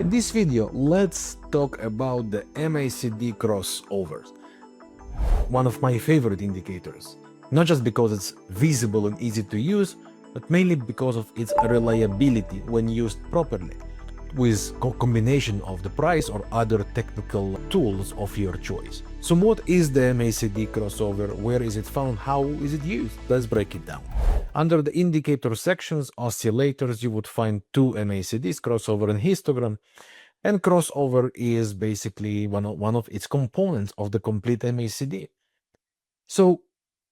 In this video, let's talk about the MACD crossovers, one of my favorite indicators, not just because it's visible and easy to use, but mainly because of its reliability when used properly, with combination of the price or other technical tools of your choice. So what is the MACD crossover? Where is it found? How is it used? Let's break it down. Under the indicator sections, oscillators, you would find two MACDs, crossover and histogram. And crossover is basically one of its components of the complete MACD. So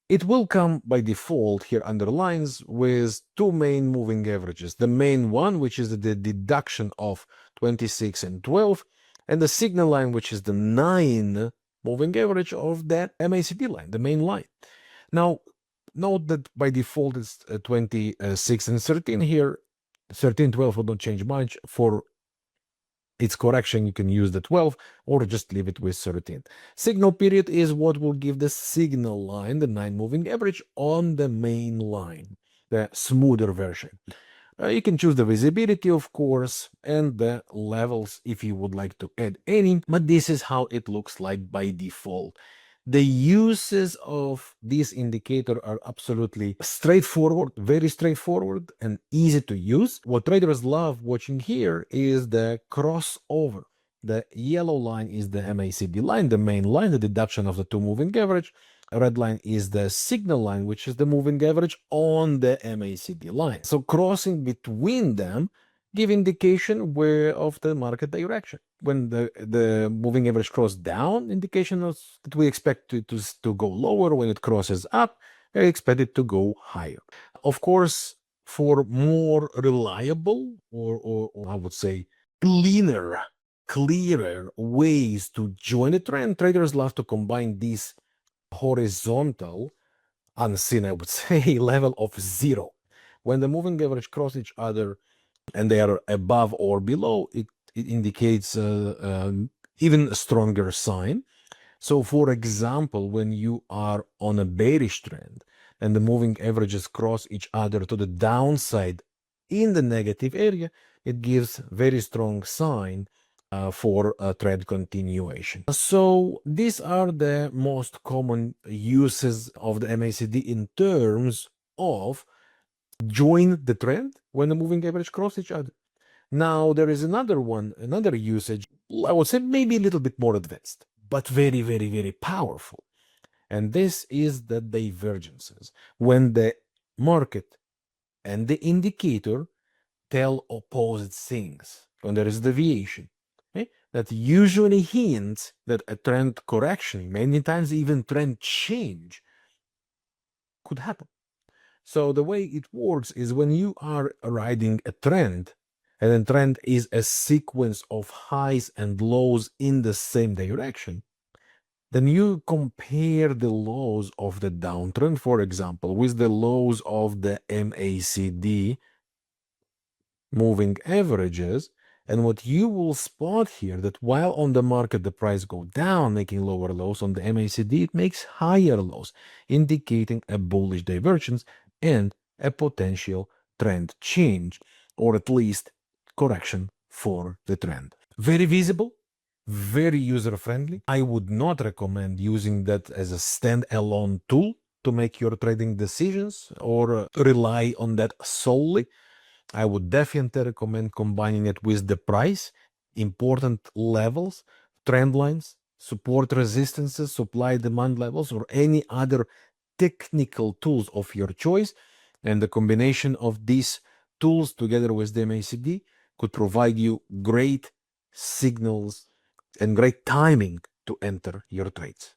it will come by default here under lines with two main moving averages. The main one, which is the deduction of 26 and 12, and the signal line, which is the 9 moving average of that MACD line, the main line. Now, note that by default it's 26 and 13 here. 13, 12 will not change much. For its correction, you can use the 12 or just leave it with 13. Signal period is what will give the signal line, the 9 moving average, on the main line, the smoother version. You can choose the visibility, of course, and the levels if you would like to add any, but this is how it looks like by default. The uses of this indicator are absolutely straightforward, very straightforward and easy to use. What traders love watching here is the crossover. The yellow line is the MACD line, the main line, the deduction of the two moving average. Red line is the signal line, which is the moving average on the MACD line. So crossing between them give indication of the market direction. When the moving average crosses down, indication is that we expect it to go lower. When it crosses up, we expect it to go higher. Of course, for more reliable or I would say clearer ways to join the trend, traders love to combine these horizontal, unseen, I would say, level of 0. When the moving average cross each other and they are above or below, it indicates even a stronger sign. So, for example, when you are on a bearish trend and the moving averages cross each other to the downside in the negative area, it gives very strong sign for a trend continuation. So these are the most common uses of the MACD in terms of join the trend when the moving average cross each other. Now there is another usage, I would say maybe a little bit more advanced, but very, very, very powerful. And this is the divergences, when the market and the indicator tell opposite things, when there is deviation. That usually hints that a trend correction, many times even trend change, could happen. So the way it works is when you are riding a trend, and a trend is a sequence of highs and lows in the same direction, then you compare the lows of the downtrend, for example, with the lows of the MACD moving averages. And what you will spot here, that while on the market the price go down, making lower lows, on the MACD it makes higher lows, indicating a bullish divergence and a potential trend change, or at least correction for the trend. Very visible, very user-friendly. I would not recommend using that as a standalone tool to make your trading decisions or rely on that solely. I would definitely recommend combining it with the price, important levels, trend lines, support resistances, supply demand levels, or any other technical tools of your choice. And the combination of these tools together with the MACD could provide you great signals and great timing to enter your trades.